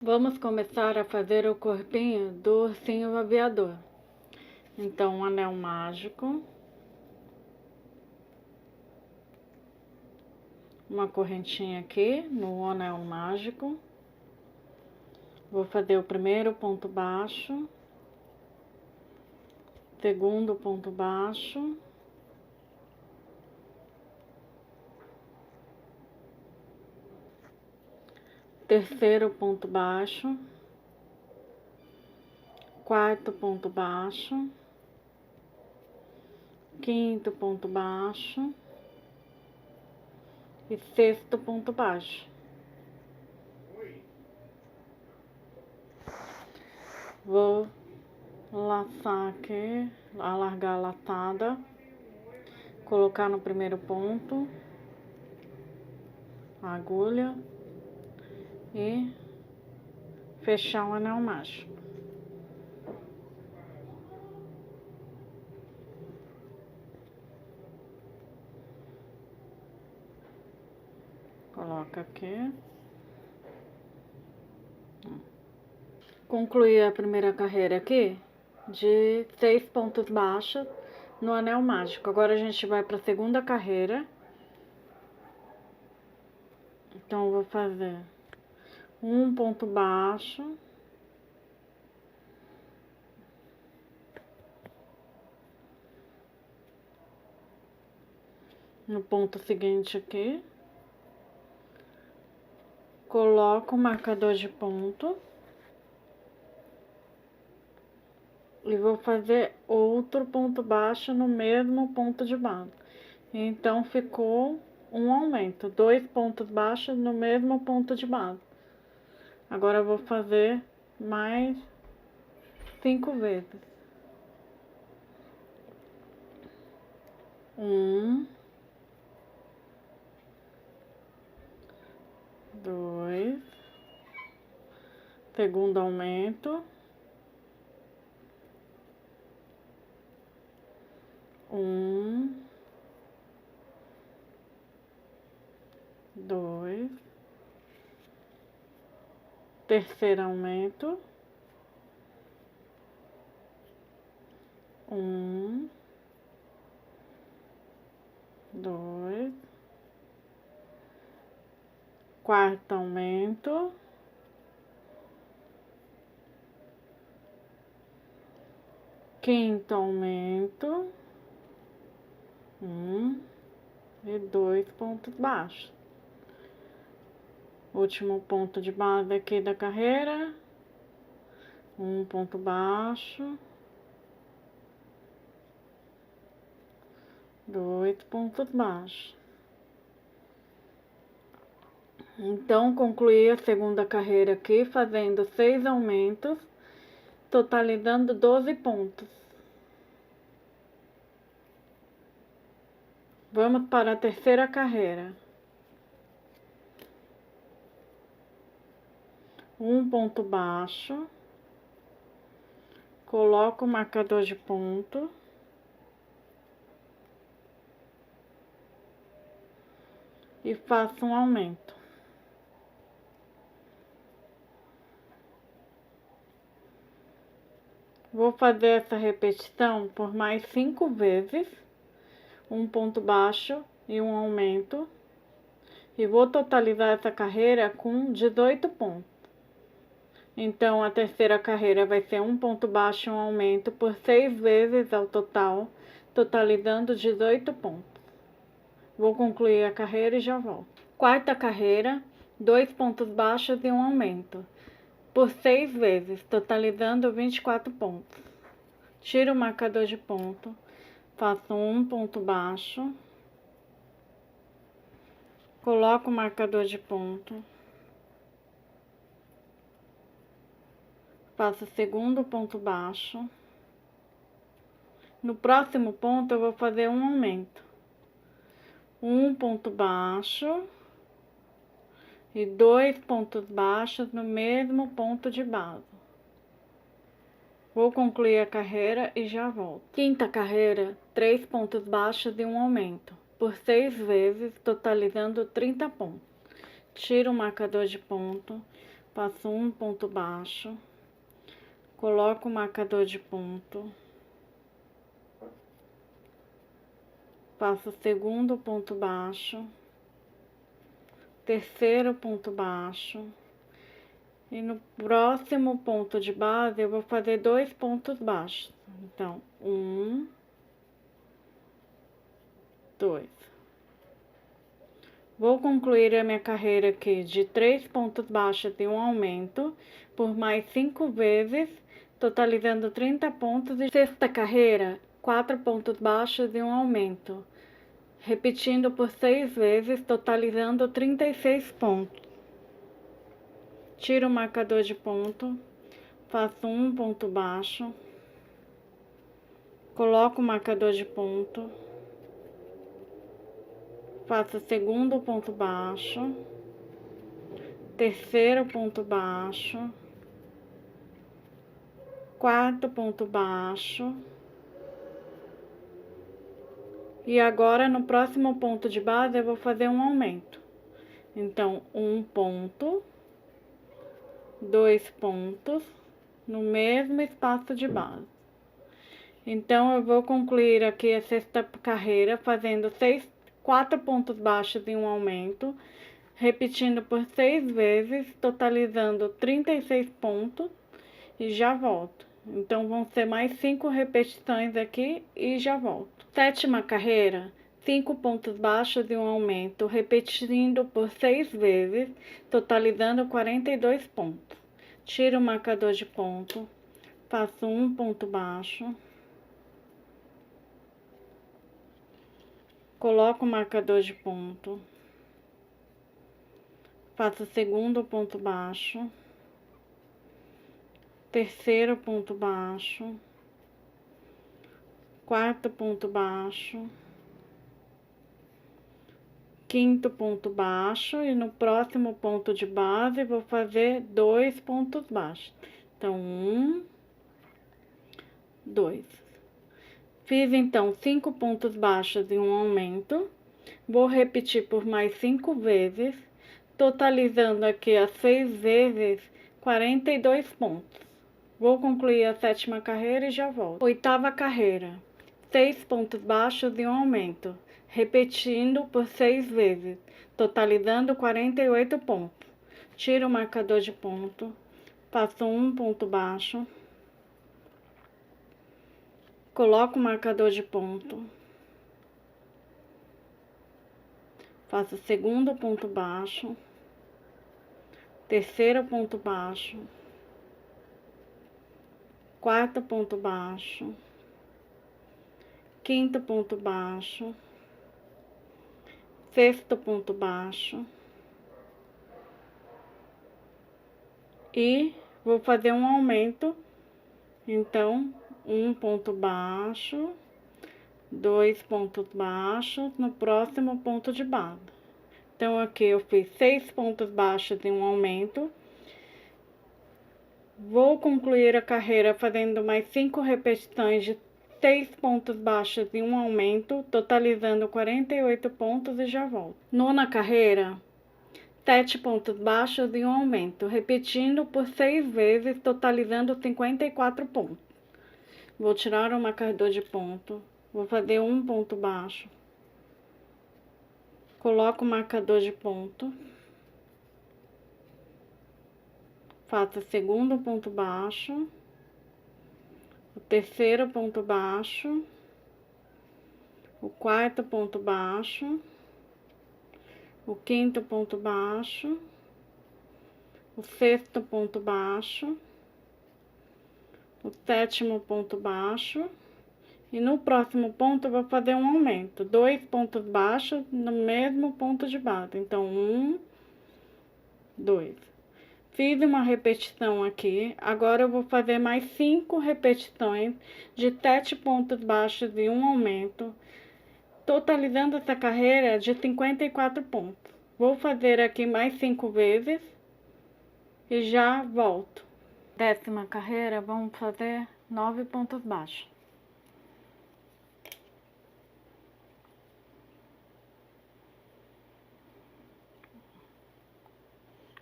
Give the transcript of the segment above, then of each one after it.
Vamos começar a fazer o corpinho do ursinho aviador. Então, um anel mágico, uma correntinha aqui no anel mágico. Vou fazer o primeiro ponto baixo, segundo ponto baixo, terceiro ponto baixo, quarto ponto baixo, quinto ponto baixo e sexto ponto baixo. Vou laçar aqui, alargar a laçada, colocar no primeiro ponto a agulha e fechar o anel mágico. Coloca aqui. Concluí a primeira carreira aqui de 6 pontos baixos no anel mágico. Agora a gente vai para a segunda carreira. Então eu vou fazer um ponto baixo, no ponto seguinte aqui, coloco o marcador de ponto e vou fazer outro ponto baixo no mesmo ponto de base. Então ficou um aumento, 2 pontos baixos no mesmo ponto de base. Agora eu vou fazer mais 5 vezes. 1, 2, segundo aumento, 1, 2, terceiro aumento, 1, 2, quarto aumento, 5º aumento, 1 e 2 pontos baixos. Último ponto de base aqui da carreira, 1 ponto baixo, 2 pontos baixos. Então, concluí a segunda carreira aqui, fazendo 6 aumentos, totalizando 12 pontos. Vamos para a terceira carreira. 1 ponto baixo, coloco o marcador de ponto e faço um aumento. Vou fazer essa repetição por mais 5 vezes, 1 ponto baixo e um aumento, e vou totalizar essa carreira com 18 pontos. Então, a terceira carreira vai ser 1 ponto baixo e um aumento por 6 vezes ao total, totalizando 18 pontos. Vou concluir a carreira e já volto. Quarta carreira, 2 pontos baixos e um aumento, por 6 vezes, totalizando 24 pontos. Tiro o marcador de ponto, faço 1 ponto baixo, coloco o marcador de ponto, faço o segundo ponto baixo. No próximo ponto eu vou fazer um aumento, 1 ponto baixo e 2 pontos baixos no mesmo ponto de base. Vou concluir a carreira e já volto. Quinta carreira, 3 pontos baixos e um aumento, por 6 vezes, totalizando 30 pontos. Tiro o marcador de ponto, Faço um ponto baixo, coloco o marcador de ponto, faço o segundo ponto baixo, terceiro ponto baixo, e no próximo ponto de base eu vou fazer 2 pontos baixos. Então, 1, 2. Vou concluir a minha carreira aqui de 3 pontos baixos e um aumento por mais 5 vezes, totalizando 30 pontos. E sexta carreira, 4 pontos baixos e um aumento, repetindo por 6 vezes, totalizando 36 pontos. Tiro o marcador de ponto, faço um ponto baixo, coloco o marcador de ponto, faço o segundo ponto baixo, terceiro ponto baixo, quarto ponto baixo, e agora no próximo ponto de base eu vou fazer um aumento. Então, um ponto, 2 pontos no mesmo espaço de base. Então, eu vou concluir aqui a sexta carreira fazendo 4 pontos baixos e um aumento, repetindo por 6 vezes, totalizando 36 pontos e já volto. Então, vão ser mais 5 repetições aqui e já volto. Sétima carreira, 5 pontos baixos e um aumento, repetindo por 6 vezes, totalizando 42 pontos. Tiro o marcador de ponto, faço um ponto baixo, coloco o marcador de ponto, faço o segundo ponto baixo, terceiro ponto baixo, quarto ponto baixo, quinto ponto baixo, e no próximo ponto de base vou fazer 2 pontos baixos. Então, 1, 2. Fiz então 5 pontos baixos e um aumento. Vou repetir por mais 5 vezes, totalizando aqui as 6 vezes 42 pontos. Vou concluir a sétima carreira e já volto. Oitava carreira, 6 pontos baixos e um aumento, repetindo por 6 vezes, totalizando 48 pontos. Tiro o marcador de ponto, faço um ponto baixo, coloco o marcador de ponto, faço o segundo ponto baixo, terceiro ponto baixo, quarto ponto baixo, quinto ponto baixo, sexto ponto baixo, e vou fazer um aumento. Então, um ponto baixo, 2 pontos baixos no próximo ponto de base. Então, aqui eu fiz 6 pontos baixos e um aumento. Vou concluir a carreira fazendo mais 5 repetições de 6 pontos baixos e um aumento, totalizando 48 pontos e já volto. Nona carreira, 7 pontos baixos e um aumento, repetindo por 6 vezes, totalizando 54 pontos. Vou tirar o marcador de ponto, vou fazer um ponto baixo, coloco o marcador de ponto, faço o segundo ponto baixo, o terceiro ponto baixo, o quarto ponto baixo, o quinto ponto baixo, o sexto ponto baixo, o sétimo ponto baixo, e no próximo ponto eu vou fazer um aumento, 2 pontos baixos no mesmo ponto de base. Então, 1, 2. Fiz uma repetição aqui, agora eu vou fazer mais 5 repetições de 7 pontos baixos e um aumento, totalizando essa carreira de 54 pontos. Vou fazer aqui mais 5 vezes e já volto. Décima carreira, vamos fazer 9 pontos baixos.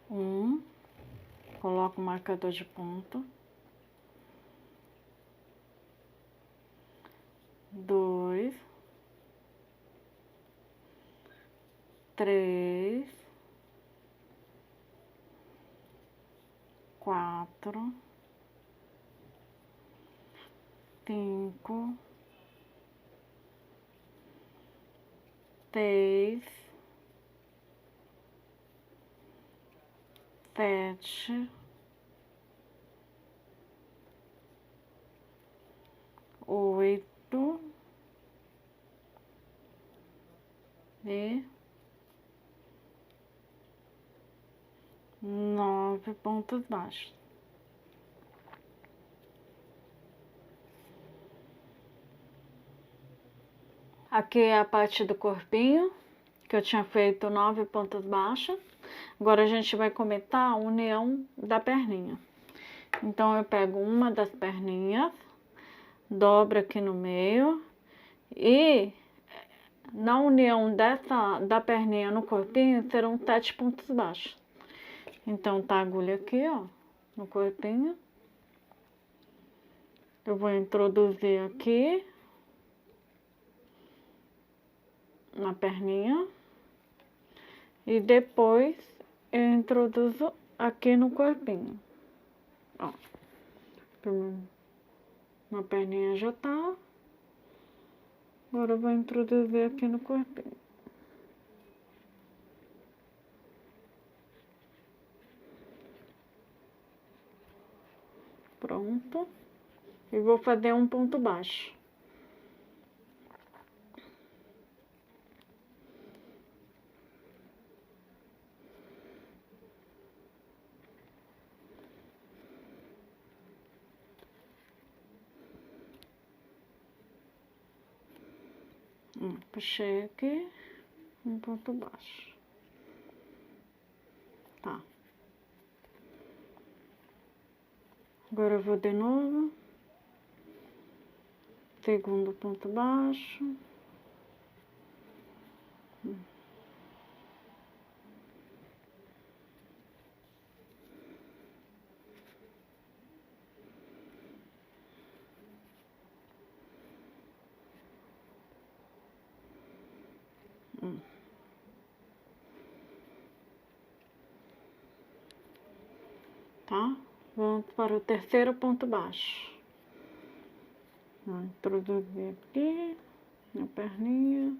1, Coloco o marcador de ponto. 2, 3, 4, 5, 6, 7, 8 e 9 pontos baixos. Aqui é a parte do corpinho, que eu tinha feito 9 pontos baixos. Agora a gente vai comentar a união da perninha. Então, eu pego uma das perninhas, dobro aqui no meio e na união da perninha no corpinho serão 7 pontos baixos. Então, tá a agulha aqui, ó, no corpinho. Eu vou introduzir aqui na perninha e depois eu introduzo aqui no corpinho. Ó, uma perninha já tá. Agora eu vou introduzir aqui no corpinho. Pronto. E vou fazer um ponto baixo. Puxei aqui, um ponto baixo. Tá. Agora eu vou de novo. Segundo ponto baixo. Tá? Vamos para o terceiro ponto baixo. Vou introduzir aqui na perninha,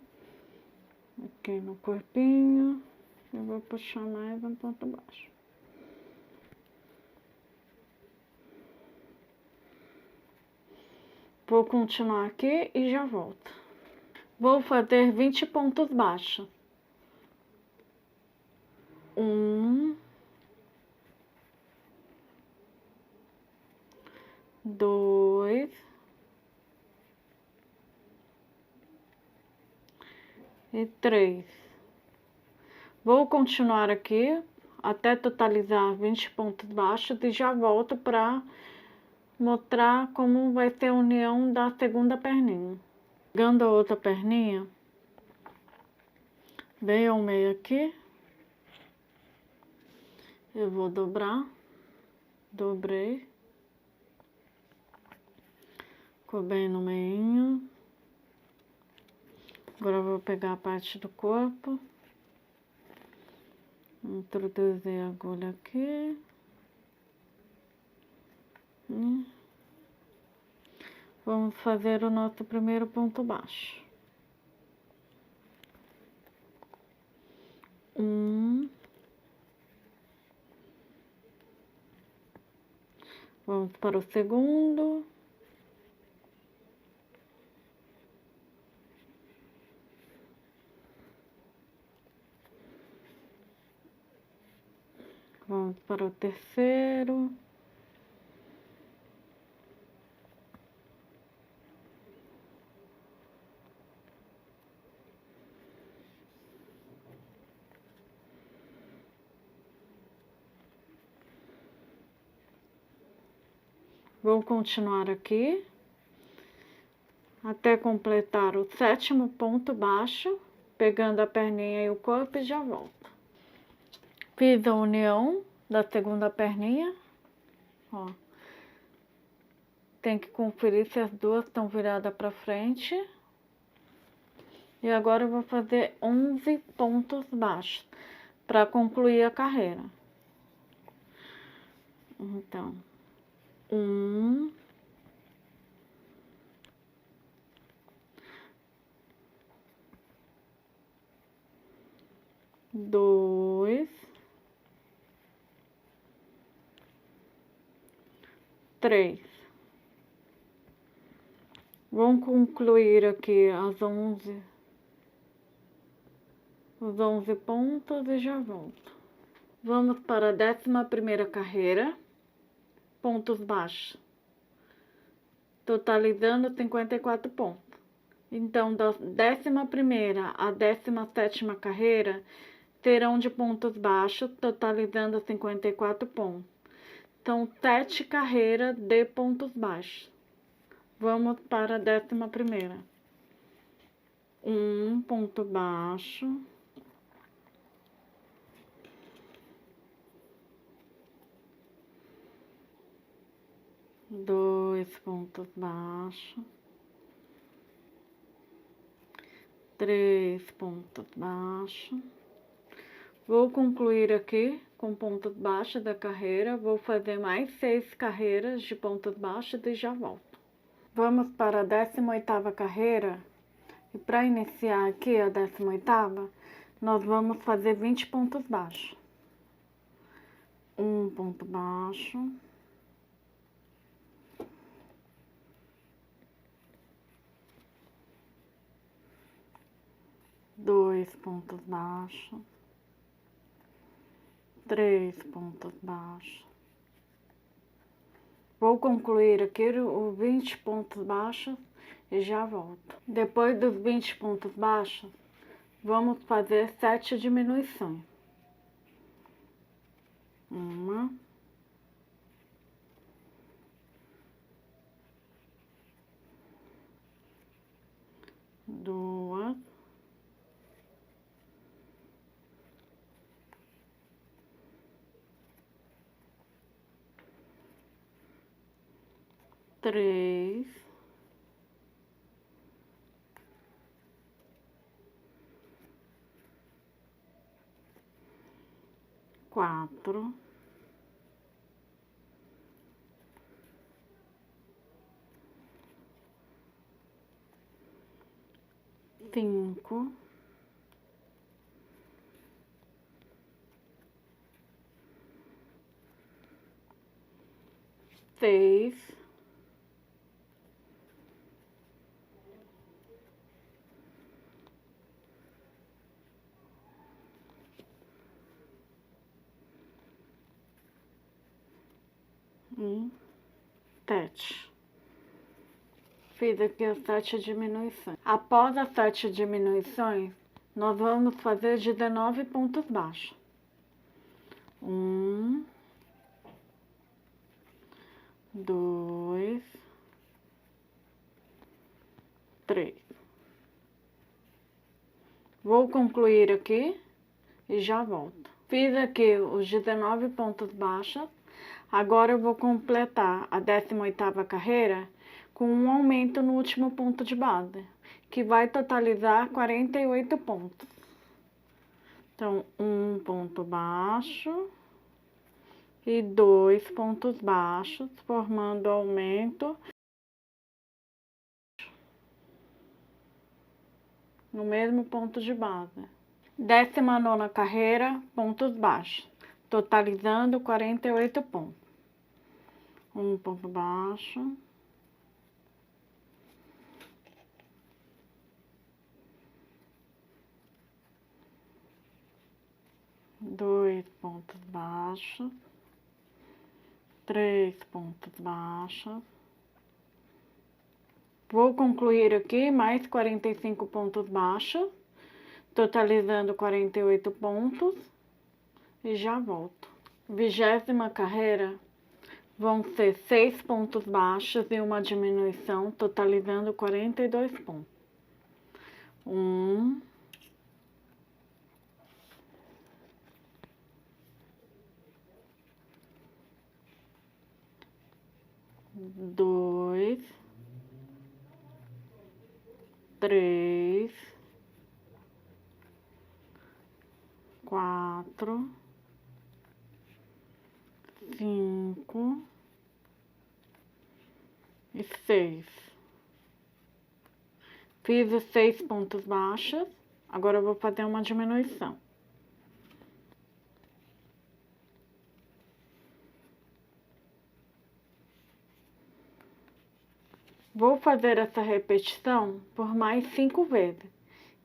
aqui no corpinho, e vou puxar mais um ponto baixo. Vou continuar aqui e já volto. Vou fazer 20 pontos baixos. 1, 2 e 3. Vou continuar aqui até totalizar 20 pontos baixos e já volto para mostrar como vai ser a união da segunda perninha. Pegando a outra perninha, bem ao meio aqui, eu vou dobrar, dobrei, ficou bem no meio. Agora eu vou pegar a parte do corpo, introduzir a agulha aqui. Vamos fazer o nosso primeiro ponto baixo. 1. Vamos para o segundo. Vamos para o terceiro. Vou continuar aqui até completar o sétimo ponto baixo, pegando a perninha e o corpo e já volto. Fiz a união da segunda perninha, ó. Tem que conferir se as duas estão viradas para frente. E agora eu vou fazer 11 pontos baixos para concluir a carreira. Então, 1, 2, 3. Vamos concluir aqui os 11 pontos e já volto. Vamos para a 11ª carreira, pontos baixos, totalizando 54 pontos. Então, da 11ª à 17ª carreira, terão de pontos baixos, totalizando 54 pontos. Então, 7 carreiras de pontos baixos. Vamos para a 11ª. 1 ponto baixo. 2 pontos baixos. 3 pontos baixos. Vou concluir aqui com pontos baixos da carreira. Vou fazer mais 6 carreiras de pontos baixos e já volto. Vamos para a 18ª carreira. E para iniciar aqui a 18ª, nós vamos fazer 20 pontos baixos. 1 ponto baixo. 2 pontos baixos. 3 pontos baixos. Vou concluir aqui os 20 pontos baixos e já volto. Depois dos 20 pontos baixos, vamos fazer 7 diminuições. 1, 2, 3, 4, 5, 6, 7. Fiz aqui as 7 diminuições. Após as 7 diminuições, nós vamos fazer 19 pontos baixos. 1, 2, 3. Vou concluir aqui e já volto. Fiz aqui os 19 pontos baixos. Agora eu vou completar a 18ª carreira com um aumento no último ponto de base, que vai totalizar 48 pontos. Então, 1 ponto baixo e 2 pontos baixos, formando aumento no mesmo ponto de base. 19ª carreira, pontos baixos, totalizando 48 pontos. 1 ponto baixo. 2 pontos baixos. 3 pontos baixos. Vou concluir aqui mais 45 pontos baixos, totalizando 48 pontos e já volto. 20ª carreira, vão ser 6 pontos baixos e uma diminuição, totalizando 42 pontos. 1, 2, 3, 4, 5 e 6. Fiz os 6 pontos baixos, agora eu vou fazer uma diminuição. Vou fazer essa repetição por mais 5 vezes,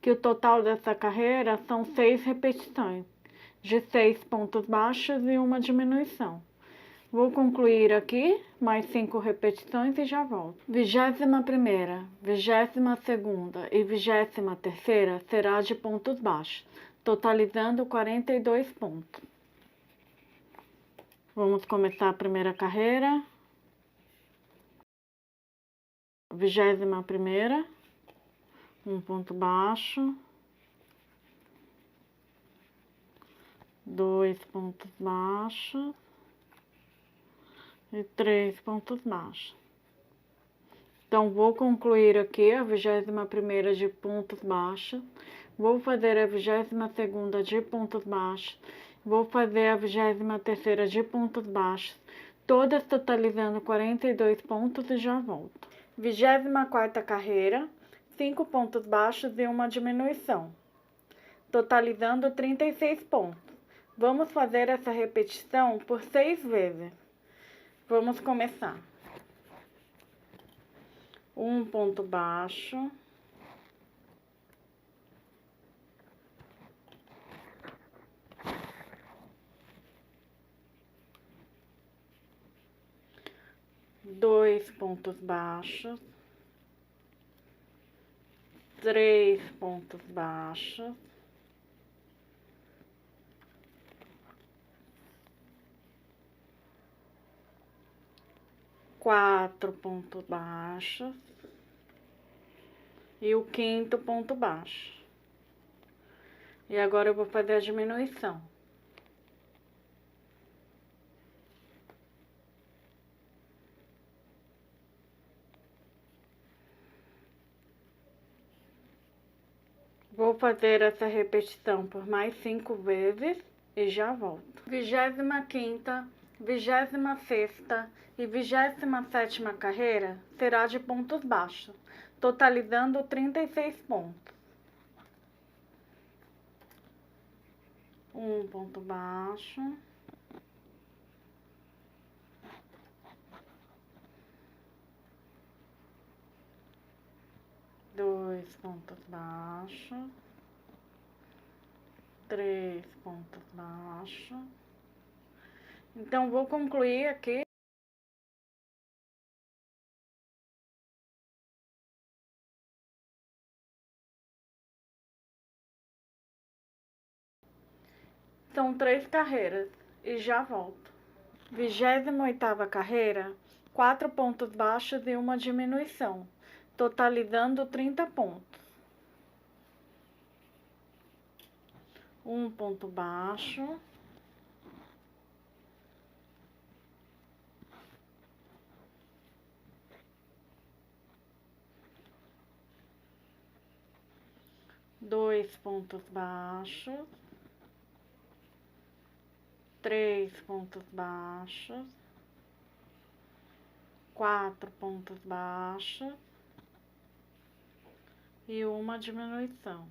que o total dessa carreira são 6 repetições, de 6 pontos baixos e uma diminuição. Vou concluir aqui mais 5 repetições e já volto. 21ª, 22ª e 23ª será de pontos baixos, totalizando 42 pontos. Vamos começar a primeira carreira. 21ª, um ponto baixo, 2 pontos baixos e 3 pontos baixos. Então, vou concluir aqui a 21ª de pontos baixos, vou fazer a 22ª de pontos baixos, vou fazer a 23ª de pontos baixos, todas totalizando 42 pontos e já volto. 24ª carreira, 5 pontos baixos e uma diminuição, totalizando 36 pontos. Vamos fazer essa repetição por 6 vezes. Vamos começar. 1 ponto baixo, 2 pontos baixos, 3 pontos baixos, 4 pontos baixos e o 5º ponto baixo. E agora eu vou fazer a diminuição. Vou fazer essa repetição por mais 5 vezes e já volto. 25ª, 26ª e 27ª carreira será de pontos baixos, totalizando 36 pontos. 1 ponto baixo, 2 pontos baixos, 3 pontos baixos. Então, vou concluir aqui. São 3 carreiras e já volto. 28ª carreira, 4 pontos baixos e uma diminuição, totalizando 30 pontos. 1 ponto baixo, 2 pontos baixos, 3 pontos baixos, 4 pontos baixos e uma diminuição.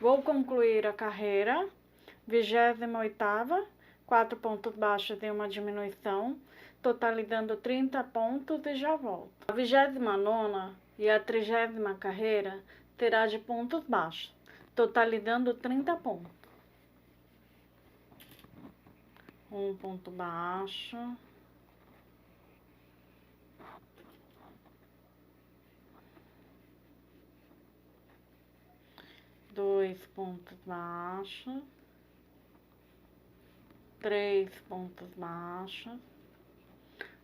Vou concluir a carreira. 28ª, 4 pontos baixos e uma diminuição, totalizando 30 pontos e já volto. A 29ª e a 30ª carreira terá de pontos baixos, totalizando 30 pontos. 1 ponto baixo, 2 pontos baixos, 3 pontos baixos.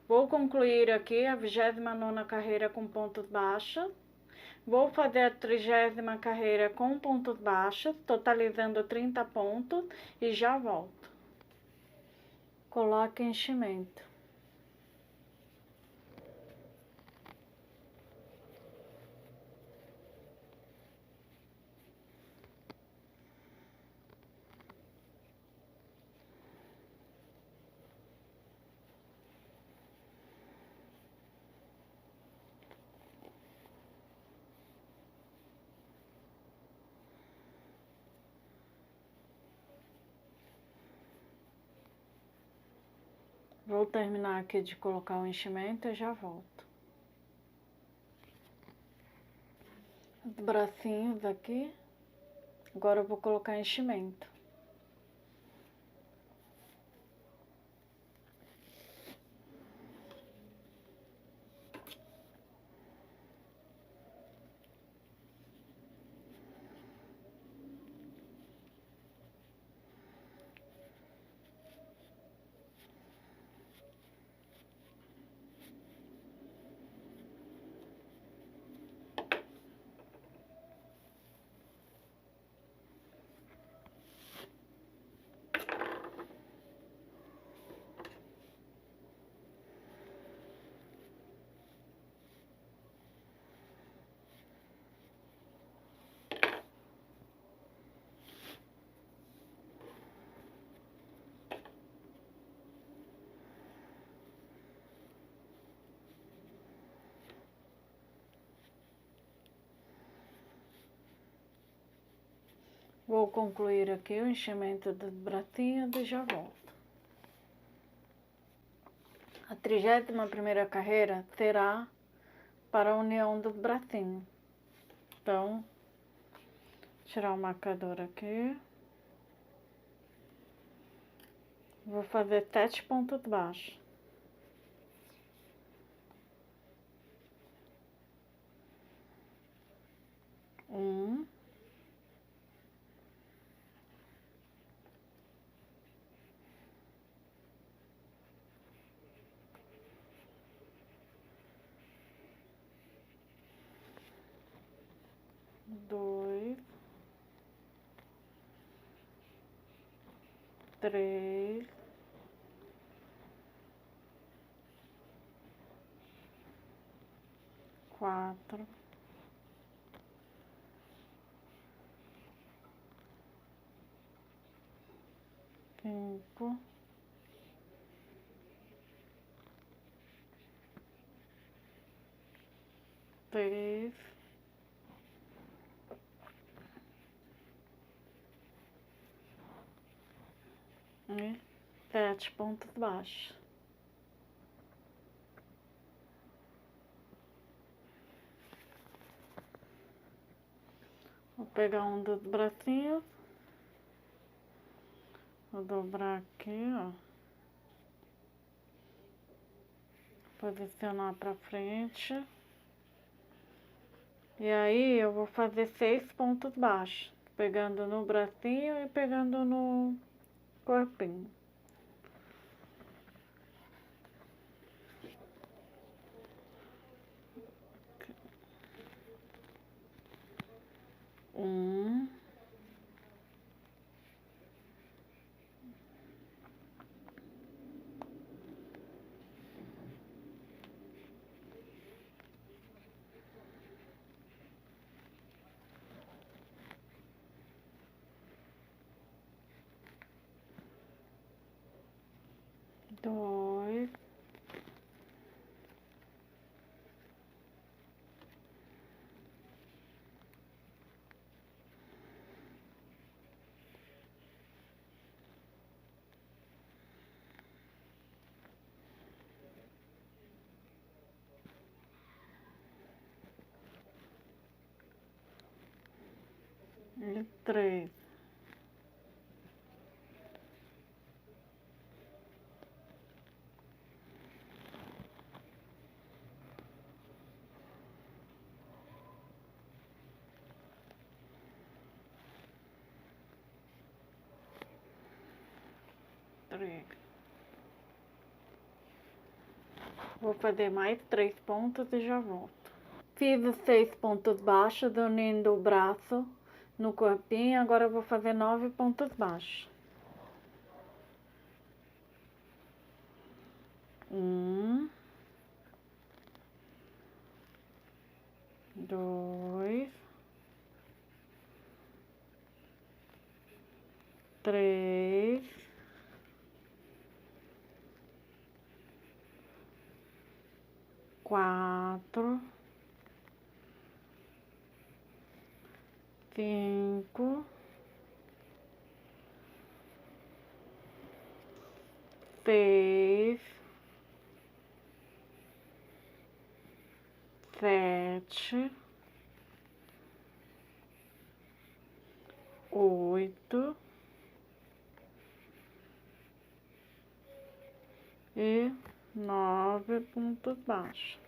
Vou concluir aqui a 29ª carreira com pontos baixos. Vou fazer a 30ª carreira com pontos baixos, totalizando 30 pontos e já volto. Coloque enchimento. Vou terminar aqui de colocar o enchimento e já volto. Os bracinhos aqui. Agora eu vou colocar enchimento. Vou concluir aqui o enchimento dos bracinhos e já volto. A 31ª carreira será para a união dos bracinhos. Então, tirar o marcador aqui. Vou fazer 7 pontos baixos. Um. Dois. Três. Quatro. Cinco. Seis. E 7 pontos baixos. Vou pegar um dos bracinhos, vou dobrar aqui, ó, posicionar pra frente, e aí eu vou fazer 6 pontos baixos, pegando no bracinho e pegando no corpinho. Um. Dois. E 3. Vou fazer mais 3 pontos e já volto. Fiz os 6 pontos baixos, unindo o braço no corpinho. Agora eu vou fazer 9 pontos baixos. 1, 2, 3, 4, 5, 6, 7, 8 e 9 pontos baixos.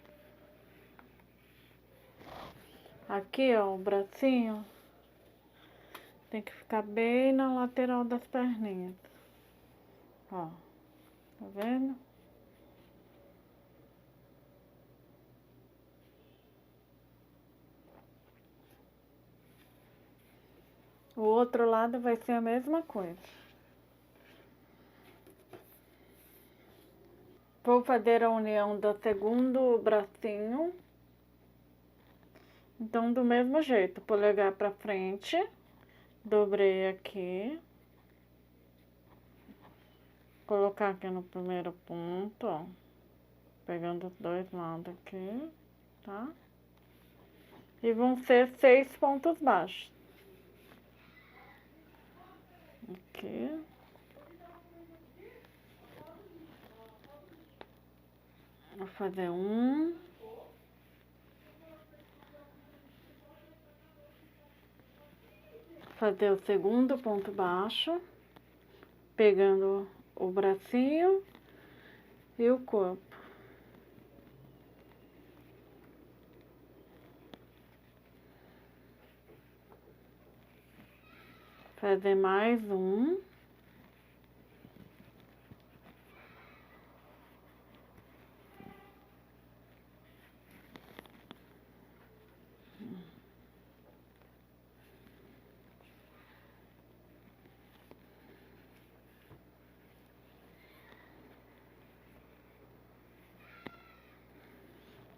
Aqui, ó, o bracinho tem que ficar bem na lateral das perninhas. Ó, tá vendo? O outro lado vai ser a mesma coisa. Vou fazer a união do segundo bracinho. Então, do mesmo jeito, polegar pra frente, dobrei aqui. Colocar aqui no primeiro ponto, ó. Pegando os dois lados aqui, tá? E vão ser 6 pontos baixos. Aqui. Vou fazer 1. Fazer o segundo ponto baixo, pegando o bracinho e o corpo. Fazer mais um.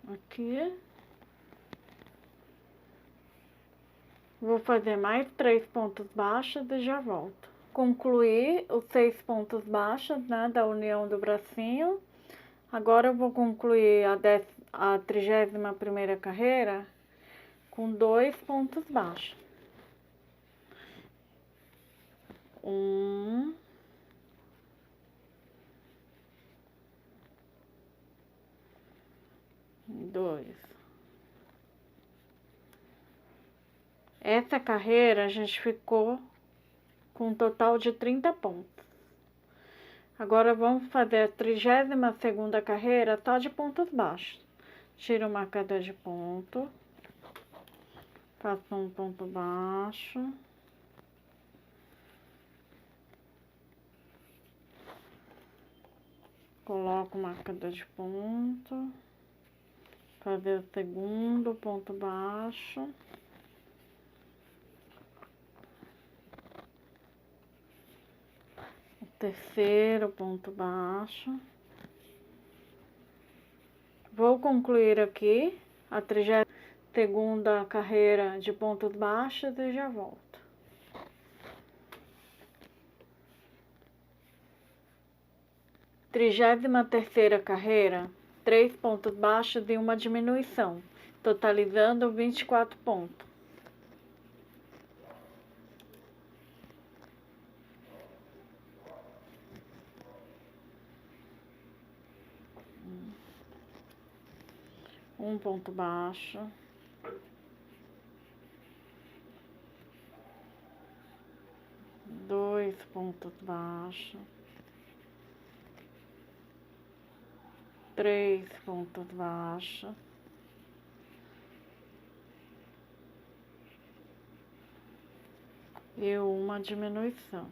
Aqui. Vou fazer mais 3 pontos baixos e já volto. Concluí os 6 pontos baixos, né, da união do bracinho. Agora eu vou concluir a 31ª carreira com 2 pontos baixos. 1, 2. Essa carreira a gente ficou com um total de 30 pontos. Agora vamos fazer a 32ª carreira só de pontos baixos. Tiro o marcador de ponto. Faço um ponto baixo. Coloco o marcador de ponto. Fazer o segundo ponto baixo. O terceiro ponto baixo. Vou concluir aqui a 32ª carreira de pontos baixos e já volto. Trigésima terceira carreira, 3 pontos baixos e uma diminuição, totalizando 24 pontos. Um ponto baixo. Dois pontos baixos. 3 pontos baixos. E uma diminuição.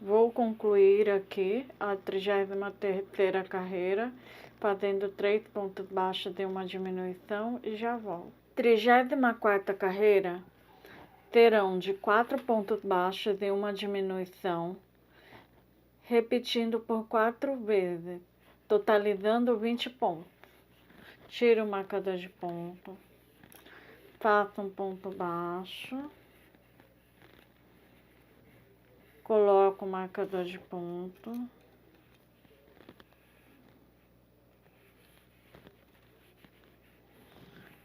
Vou concluir aqui a 33ª carreira, fazendo 3 pontos baixos de uma diminuição e já volto. 34ª carreira, terão de 4 pontos baixos e uma diminuição, repetindo por 4 vezes, totalizando 20 pontos. Tiro o marcador de ponto, faço um ponto baixo, coloco o marcador de ponto,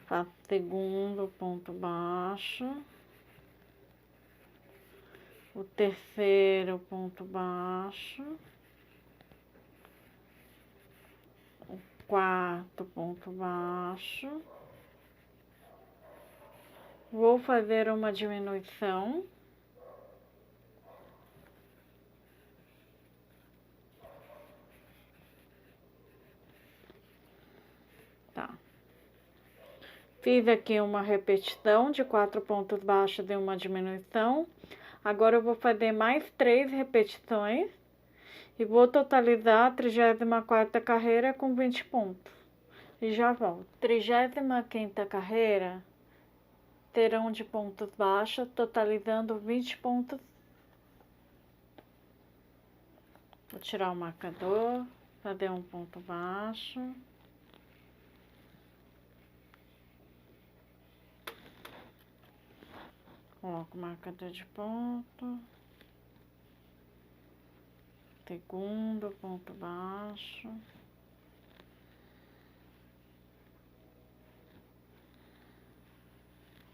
faço segundo ponto baixo, o terceiro ponto baixo, o quarto ponto baixo, vou fazer uma diminuição, tá. Fiz aqui uma repetição de 4 pontos baixos e uma diminuição. Agora eu vou fazer mais 3 repetições e vou totalizar a 34ª carreira com 20 pontos. E já volto. 35ª carreira, terão de pontos baixos, totalizando 20 pontos. Vou tirar o marcador, fazer um ponto baixo. Coloco o marcador de ponto. Segundo ponto baixo.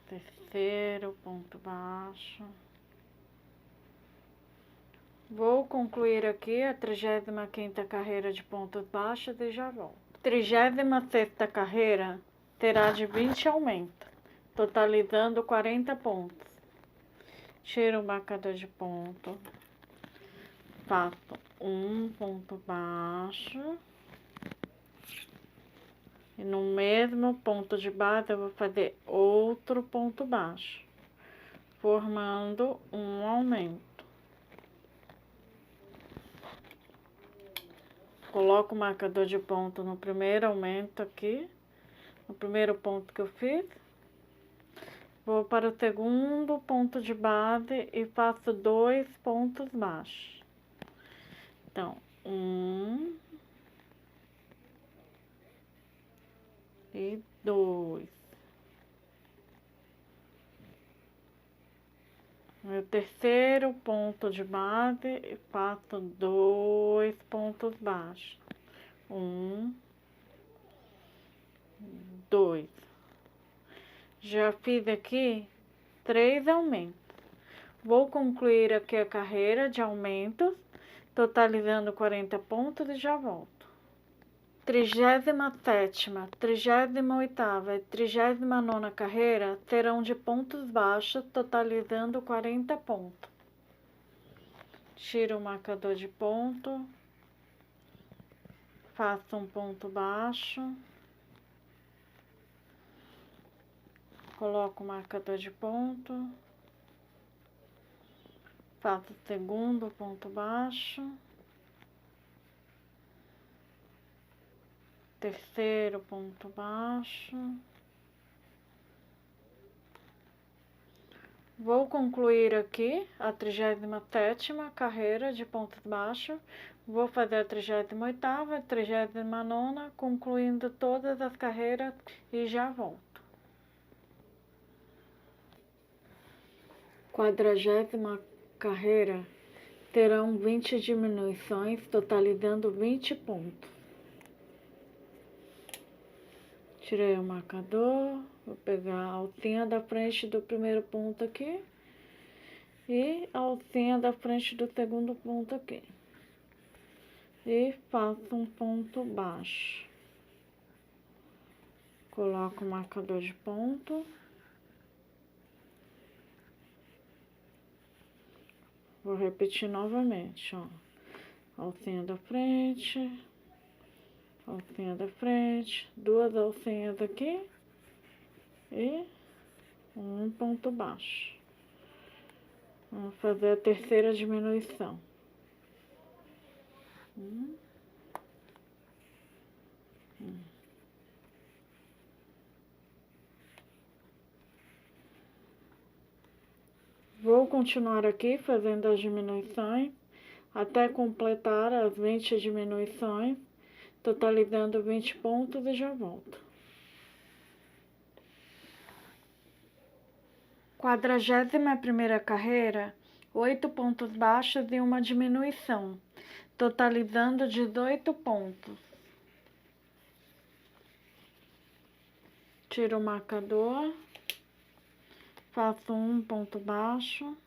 Terceiro ponto baixo. Vou concluir aqui a 35ª carreira de pontos baixos e já volto. 36ª carreira terá de 20 aumentos, totalizando 40 pontos. Tiro o marcador de ponto, faço um ponto baixo e no mesmo ponto de base eu vou fazer outro ponto baixo, formando um aumento. Coloco o marcador de ponto no primeiro aumento aqui, no primeiro ponto que eu fiz. Vou para o segundo ponto de base e faço 2 pontos baixos. Então, 1 e 2. No terceiro ponto de base, faço 2 pontos baixos. 1, 2. Já fiz aqui 3 aumentos. Vou concluir aqui a carreira de aumentos, totalizando 40 pontos e já volto. 37ª, 38ª e 39ª carreira terão de pontos baixos, totalizando 40 pontos. Tiro o marcador de ponto, faço um ponto baixo, coloco o marcador de ponto, faço o segundo ponto baixo, terceiro ponto baixo. Vou concluir aqui a 37ª carreira de pontos baixos. Vou fazer a 38ª, a 39ª, concluindo todas as carreiras e já volto. 40ª carreira terão 20 diminuições, totalizando 20 pontos. Tirei o marcador, vou pegar a alcinha da frente do primeiro ponto aqui e a alcinha da frente do segundo ponto aqui. E faço um ponto baixo. Coloco o marcador de ponto. Vou repetir novamente, ó. Alcinha da frente, alcinha da frente, 2 alcinhas aqui e um ponto baixo. Vamos fazer a terceira diminuição. Vou continuar aqui fazendo as diminuições até completar as 20 diminuições, totalizando 20 pontos e já volto. 41ª carreira, 8 pontos baixos e uma diminuição, totalizando 18 pontos. Tiro o marcador, faço um ponto baixo,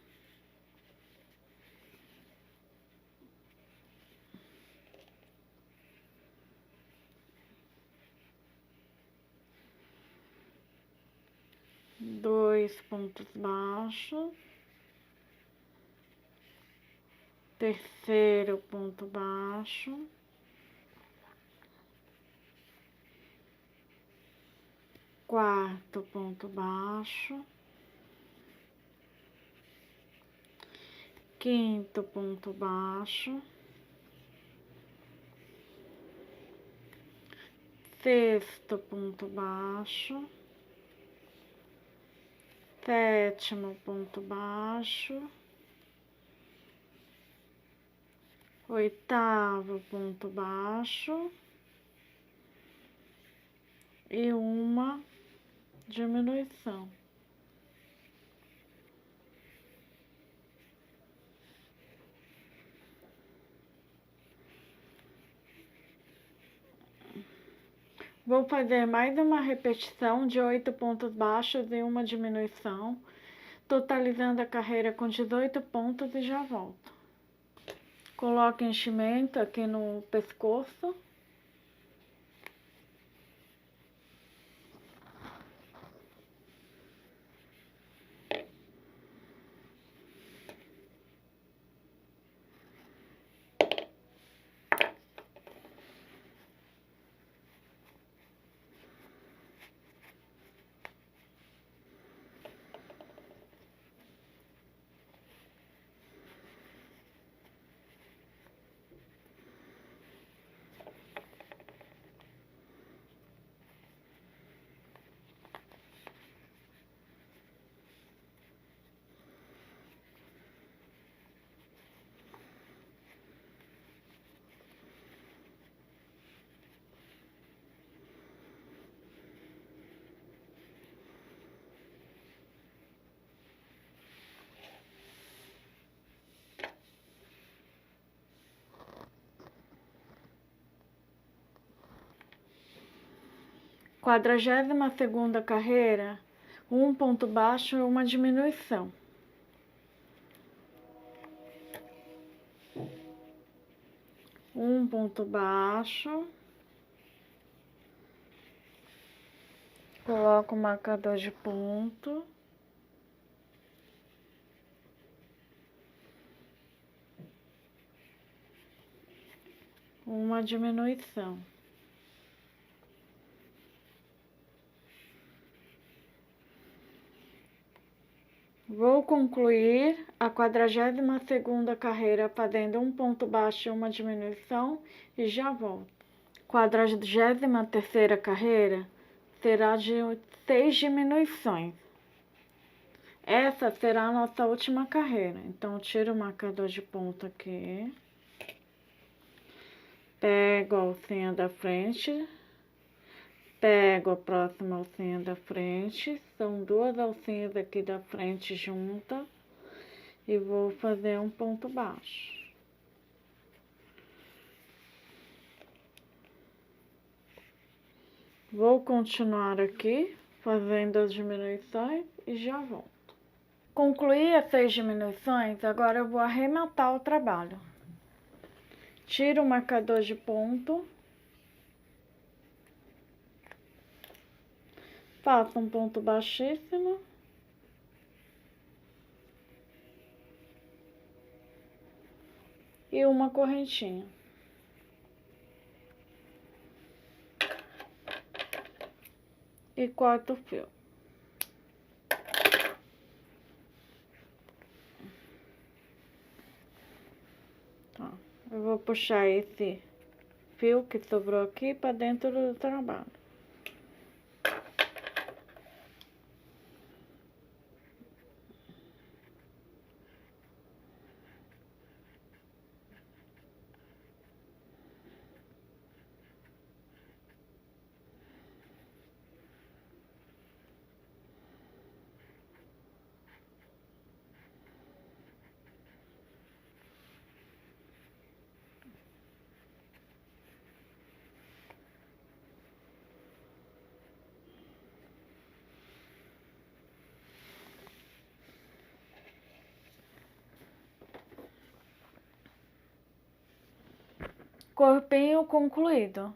dois pontos baixos, terceiro ponto baixo, quarto ponto baixo, quinto ponto baixo, sexto ponto baixo, sétimo ponto baixo, oitavo ponto baixo e uma diminuição. Vou fazer mais uma repetição de 8 pontos baixos e uma diminuição, totalizando a carreira com 18 pontos e já volto. Coloco enchimento aqui no pescoço. Quadragésima segunda carreira, um ponto baixo e uma diminuição. Um ponto baixo. Coloco o marcador de ponto. Uma diminuição. Vou concluir a 42ª carreira fazendo um ponto baixo e uma diminuição e já volto. 43ª carreira será de 6 diminuições. Essa será a nossa última carreira. Então, tiro o marcador de ponto aqui. Pego a alcinha da frente. Pego a próxima alcinha da frente, são duas alcinhas aqui da frente juntas, e vou fazer um ponto baixo. Vou continuar aqui, fazendo as diminuições e já volto. Concluí as 6 diminuições, agora eu vou arrematar o trabalho. Tiro o marcador de ponto. Faço um ponto baixíssimo. E uma correntinha. E corto o fio. Tá. Eu vou puxar esse fio que sobrou aqui para dentro do trabalho. Corpinho concluído.